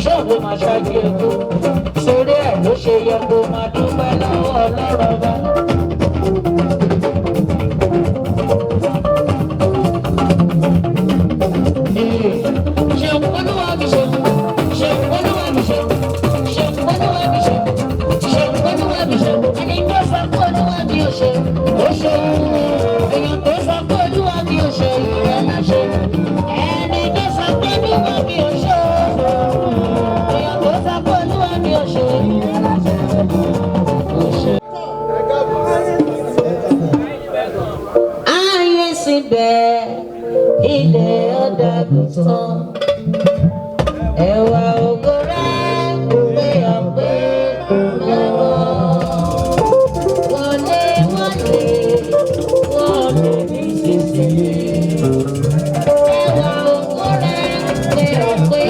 Ṣọ́ọ̀bù máa ṣáájú ẹ̀kọ́ sórí ẹ̀ ló ṣe yẹ kó máa dúpẹ́ lọ́wọ́ ọlọ́rọ̀ bá. Ṣeun olúwa mi ṣeun, ṣeun olúwa mi ṣeun, ṣeun olúwa mi ṣeun, ṣeun olúwa mi ṣeun. Ẹni tó sọ pé olúwa mi ò ṣe, ó ṣe. Èèyàn tó sọ pé olúwa mi ò ṣe, ìrẹ́ máa ṣe. Ẹni tó sọ pé olúwa mi ò ṣe. Ayé síbẹ̀ ilé ọ̀dàgùtàn ẹ̀wà ògo rẹ̀ pé ọ̀pẹ mẹ́wọ̀ wọlé ní sísè ẹ̀wà ògo rẹ̀ pé ọ̀pẹ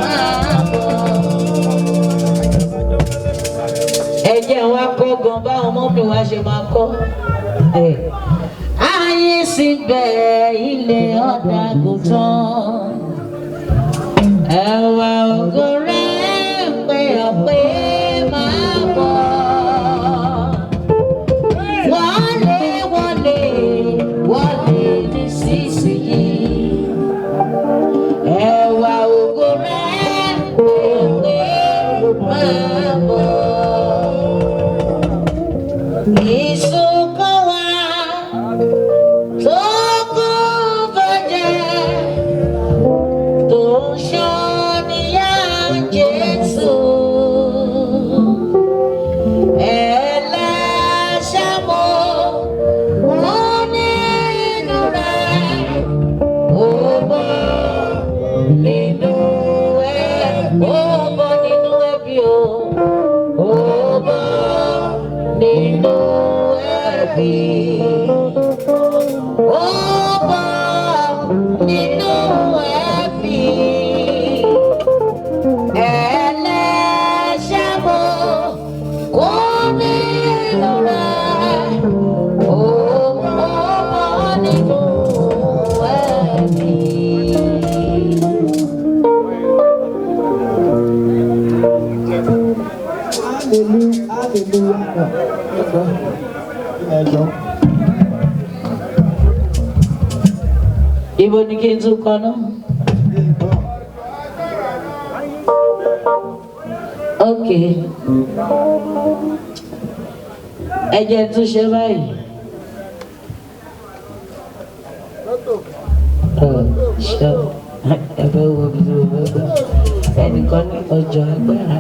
máa bọ̀. Ẹ̀jẹ̀ wa kọ́ gan báwọn mọ́mí wa ṣe máa kọ́. Ayé síbẹ̀ ilé ọ̀dàgùtàn ẹ̀wà ògo rẹ̀ pé ọ̀pẹ máa bọ̀. Wọlé nísinsìnyí ẹ̀wà ògo rẹ̀ pé ọ̀pẹ máa bọ̀. Ìsúnkọ́ wa tó kú bàjẹ́ tó ń ṣọ́níyà Jésù ẹlẹ́ṣẹ̀mọ́ wọn nínú rẹ̀ ó bọ́ nínú ẹbí o ó bọ́ nínú ẹbí ó bọ́ nínú ẹbí ẹlẹ́ṣẹ̀mọ́ kò nínú rẹ̀ ó bọ́ nínú ẹbí. Ibo ni kí n tún kọ náà? Ok. Ẹ jẹ́ tún ṣe báyìí. Ṣé ẹ fẹ́ wo bí o fẹ́ gbà? Ẹnìkan ní ọjọ́ agbára.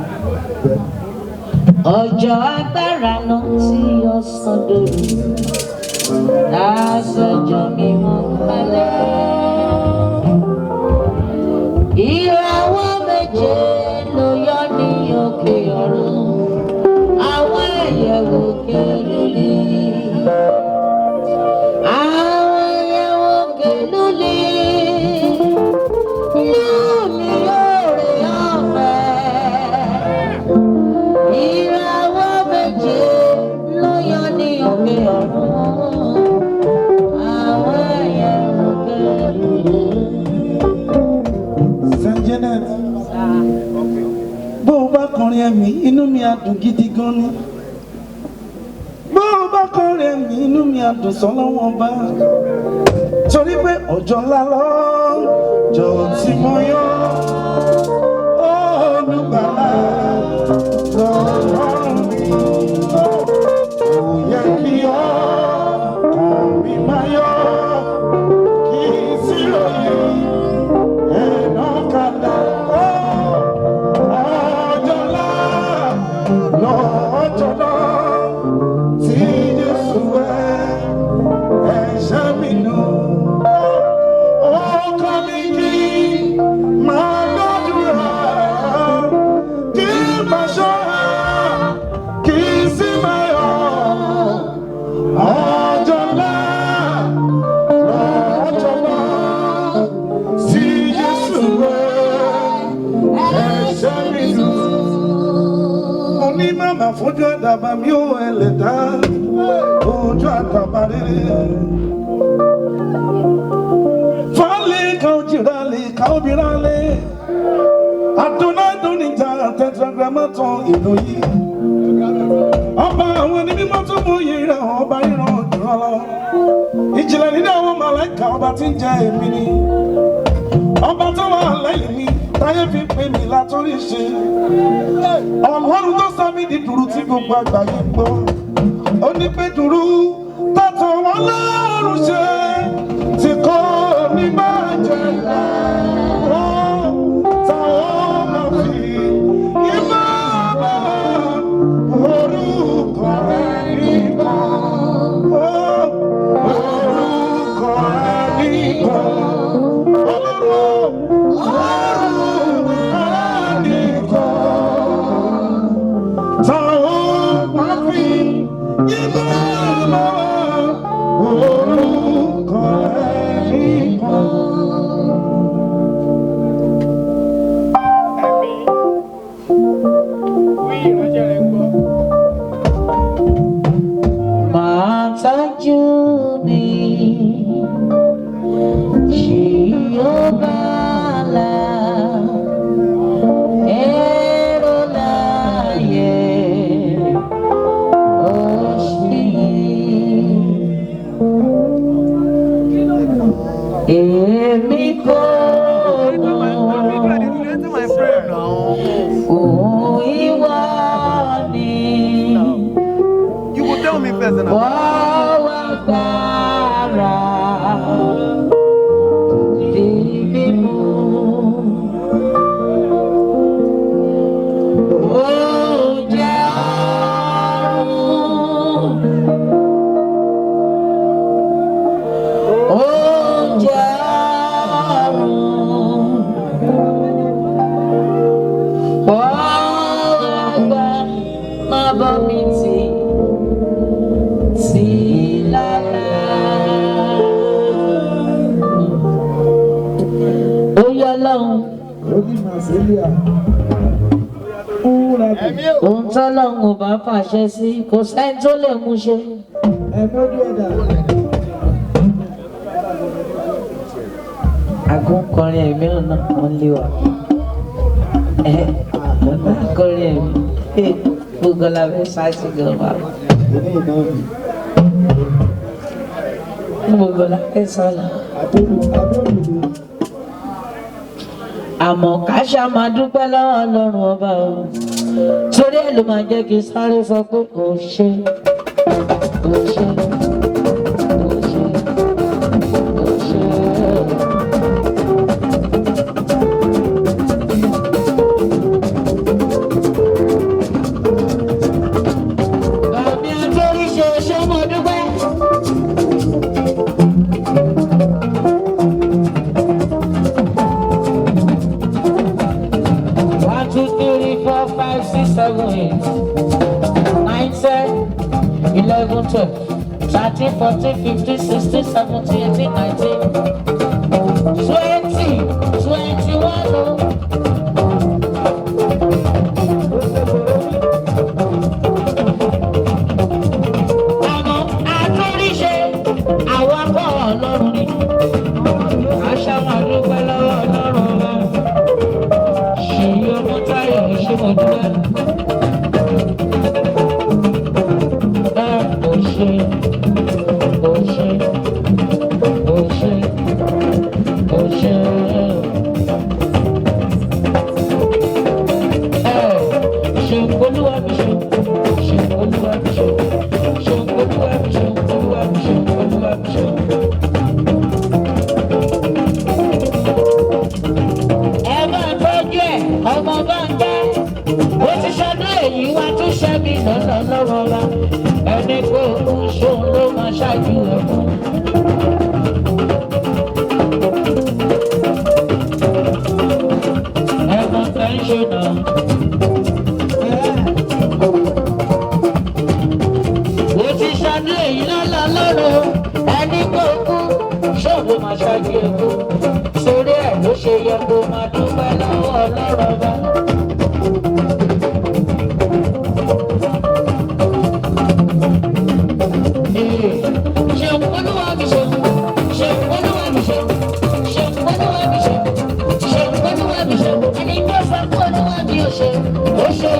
Ọjọ́ agbára náà tí ọ̀sán dòru. Lásọjọ́ mímọ́ balẹ̀. Ìràwọ̀ méje ló yọ ní òkè ọ̀run. Àwọn ẹyẹ òkè lulí. Àwọn ẹyẹ òkè lulí. Lulí òrè ọ̀fẹ́. Ìràwọ̀ méje ló yọ ní òkè ọ̀run. Bó o bá kọrin ẹ̀mí inú mi á dùn gidi gan ni. Bó o bá kọrin ẹ̀mí inú mi á dùn sọ́lọ́wọ́n bá. Torí pé ọjọ́ ńlá lọ́jọ́ tí mo yọ Olùgbàlà lọ́rùn mi. Kò yẹ kí ọkàn mi máa yọ kí sí lóyún ẹ̀nà kàdà. Ọjọ́ ńlá lọ́jọ́ náà. fojú àdàbà mi ò ẹlẹ́dá ojú àdàbà rere. Fálẹ̀ ká ojìrà lè ká obìnrin lè àdúnádùn níjà tetragrammaton ìlú yìí. Ọba àwọn ẹni mímọ́ tó mú iye rẹ̀ ọba ìran òjò lọ. Ìjìnlẹ̀ nínú àwọn màláìka ọba tí ń jẹ èmi ni. Ọba tó wà lẹ́yìn mi táyé fi pè mí látòrí ṣe. Ọlọ́run tó sọ mí di dùrù tí gbogbo àgbáyé gbọ́. Ó ní pé dùrù tọ̀tọ̀ wọn lọ́rùn ṣe tí kò ní máa jẹ ìlà. Táwọn máa fi ìmọ̀ bá orúkọ rẹ̀ nìkan. Orúkọ rẹ̀ nìkan. Ohun tọ́lọ́run ò bá fàṣẹ sí kò sẹ́ni tó lè mú ṣe. Àgùnkọrin ẹ̀mí ọ̀nà wọn lé wa. Àgùnkọrin ẹ̀mí gbogbo la fẹ́ sáàsì gan wa. Gbogbo la fẹ́ sọ̀la. Àmọ́ ká ṣá máa dúpẹ́ lọ́wọ́ Ọlọ́run ọba o. Torí ẹ̀ ló máa jẹ́ kí sáré sọ pé kò ṣe, kò ṣe, kò ṣe, kò ṣe. Bàbá àtọ́rí ṣe ṣé mo dúpẹ́. 7, 8, 9, 10, 11, 12, 13, 14, 15, 16, 17, 18, 19, 20, 21. Àmọ́ àtúnríṣe àwọn akọ́ Ọlọ́run ni. Àṣà máa dúpẹ́ lọ́wọ́ Ọlọ́run wa. Ṣèyí ọmọ Táyọ̀ ṣé mo dúpẹ́. Ẹni kò kún ṣóun ló máa ṣáájú ẹ̀kún. Ẹ̀gbọ́n kan ń ṣọ̀nà. Ó ti ṣáájú èyí lọ́la lọ́rùn. Ẹni kò kún ṣóun ló máa ṣáájú ẹ̀kún. Sórí ẹ̀ ló ṣe yẹ kó máa dúpẹ́ lọ́wọ́ Ọlọ́run bá. mi ṣe olúwa mi ṣe ẹni tó sọ pé olúwa mi ò ṣe ó ṣe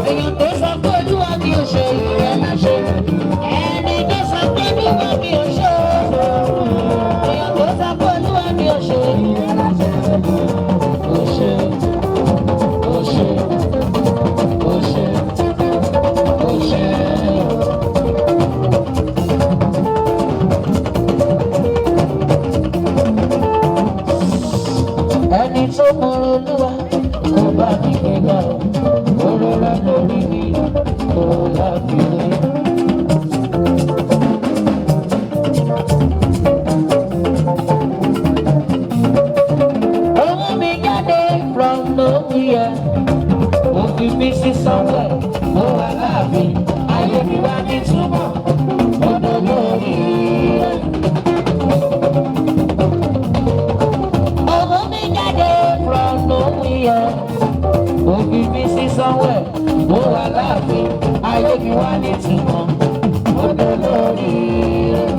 èèyàn tó sọ pé olúwa mi ò ṣe ìrẹ́ máa ṣe ẹni tó sọ pé olúwa mi ò ṣe èèyàn tó sọ pé olúwa mi ò ṣe ìrẹ́ máa ṣe ó ṣe ó ṣe ó ṣe ó ṣe. Ẹni tó mọ olúwa kò bá mi gbégbá o rọra lórí mi kò láfiwé. Owó mi jáde from nowhere mo fi mí sí somewhere mo wà láàfin ayé mi wá ní túbọ̀ mo dọ̀ lórí rẹ̀. Òbí mi sí somewhere, mo wà láàfin, ayé mi wá ní túmọ̀, mo dé lórí rẹ̀.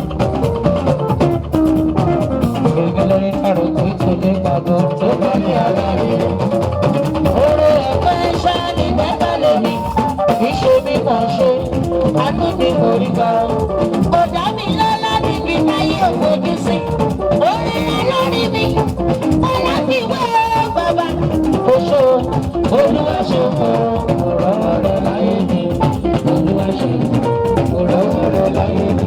Èmi lórí kàrò tí kò lè gbàgbọ́ tó bá ní aláàrẹ̀ rẹ̀. Oore ẹ̀fẹ́ ṣá ní gbẹ́kẹ̀lé mi, kì í ṣe bí mo ṣe, àánú ni mo rí gbà ó. Kò dá mi lọ́lá níbi táyé òfojú sí, orí rẹ̀ lórí mi, ọ̀la fi wá bàbá. Oṣó olúwa ṣe ọ̀rọ̀ rẹ̀ láyé mi, olúwa ṣe ọ̀rọ̀ rẹ̀ láyé mi,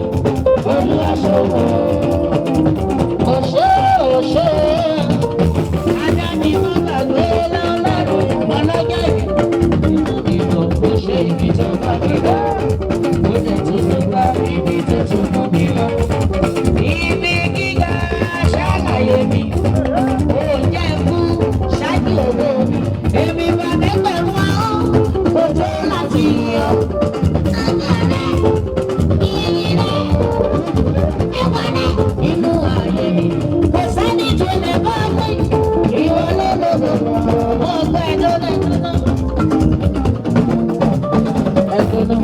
olúwa ṣe oṣó oṣó adáni má gbàgbé lọ́lọ́run ọlọ́jà ìbò oṣó ibi tó bá mi lọ, ó lè tún mi bá ibi tó tún mú mi lọ. Ibi gíga ṣàlàyé mi, ó jẹ́ fún ṣáájú òwe mi. Èmi bá dẹ́gbẹ̀rún àwọn kò tó láti yọ. Agbára ìyìn rẹ̀ ẹ̀wà rẹ̀ inú ayé mi. Kò sẹ́ni tó lè bá wí. Ìwọ ló lòlò mo gbọ́ ẹ̀dọ́ lẹ́tọ́nà. Ẹ̀dọ́nà.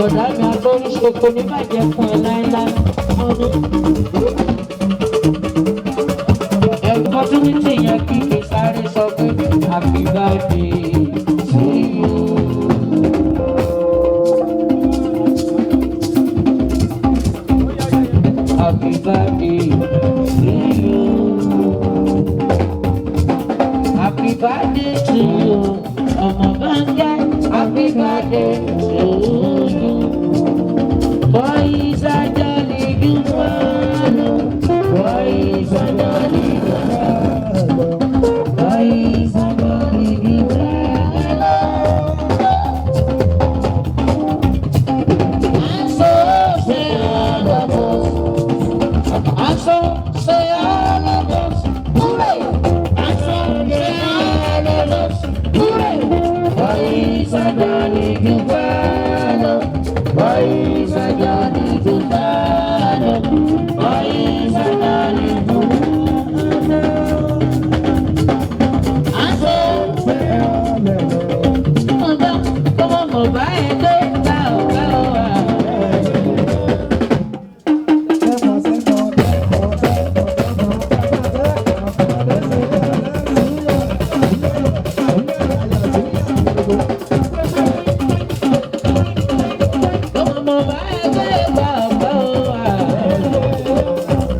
Ọ̀dà mi àtọ́ríṣe kò ní bàjẹ́ fún ẹ láéláé. Ẹ̀kọ́ tó ní tèèyàn kíkì sáré sọ pé happy birthday to you. Happy birthday to you. Happy birthday to you. Ọmọ Bánjẹ́, happy birthday to you. Boy is a jolly good man. Boy is a jolly good man. Boy is a jolly good man. And so say all of us. And so say all of us. Hooray! And so say all of us. Hooray! Boy is a jolly good man. Boy is a jolly good man. Boy is a jolly good man. And so say all of us. Come on, mobile, go, go, go.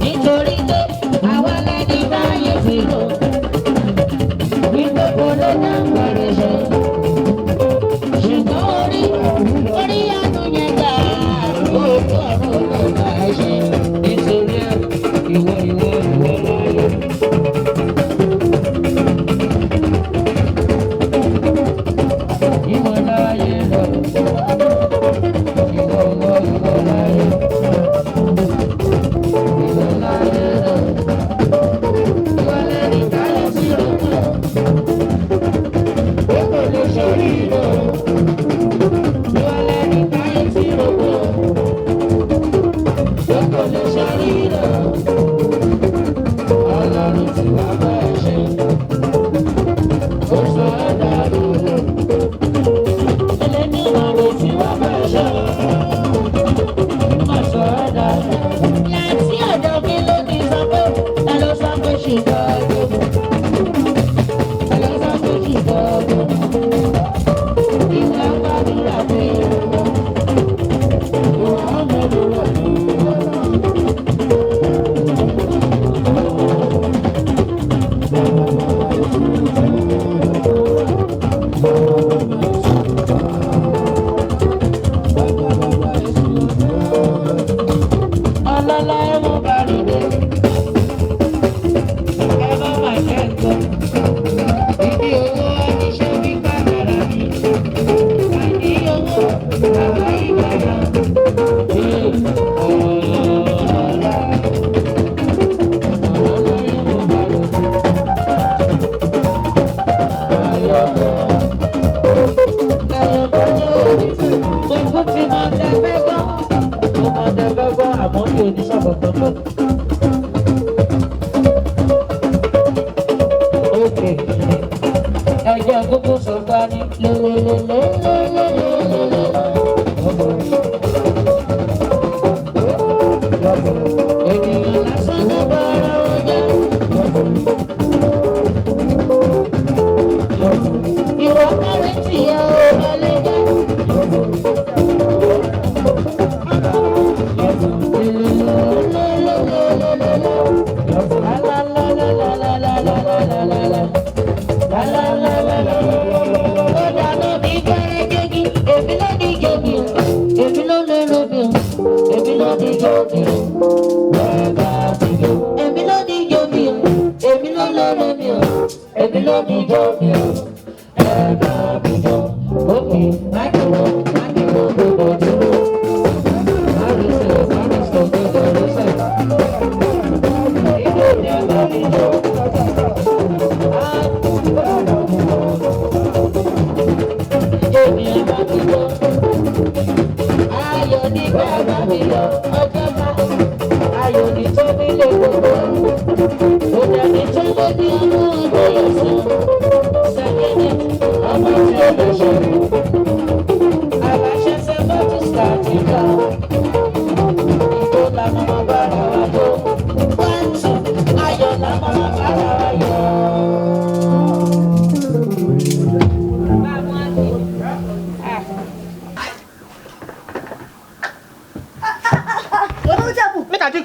Nítorí pé àwa lẹ́ni báyé ti lò, wípé kò lè dá gbọ̀rẹ̀ ṣe. Ṣùgbọ́n orí àánú yẹn gbà, òkú ọ̀run ló máa ṣe. Nítorí ìwọ láyé. Ìwọ láyé lọ. Ìwọ láyé. Ìwọ láyé lọ. Ìwọ lẹ́ni táyé sí òkú. Ó kò lè ṣorí lọ. Ìwọ lẹ́ni táyé sí òkú. Ó kò lè ṣorí lọ. Ọlọ́run tí wàá bá ẹ ṣe. Ó sọ ẹ́ dàrú. Ẹlẹ́ni wàá lè tí wàá bá ẹ ṣe.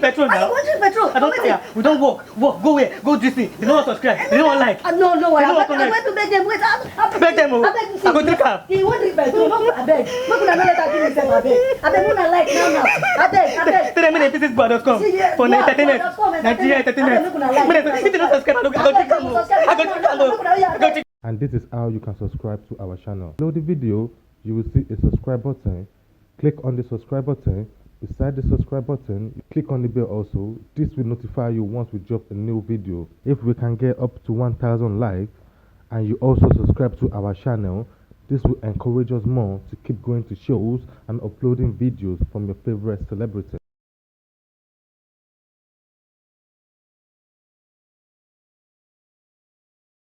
Petrol now. What is petrol? I don't care. We don't walk. Go where? Go this thing. They don't want subscribe. They don't want like. No, I don't went connect. to beg them. Wait, I Beg them. I go take her. You want to petrol? No, I beg. No, I let that give me some. I beg. When I like now. I beg. Tell them in pieces brothers.com for entertainment. Nigeria entertainment. If they don't subscribe, I go take her. And this is how you can subscribe to our channel. Below the video, you will see a subscribe button. Click on the subscribe button. Beside the subscribe button, click on the bell also. This will notify you once we drop a new video. If we can get up to 1,000 likes and you also subscribe to our channel, this will encourage us more to keep going to shows and uploading videos from your favorite celebrity.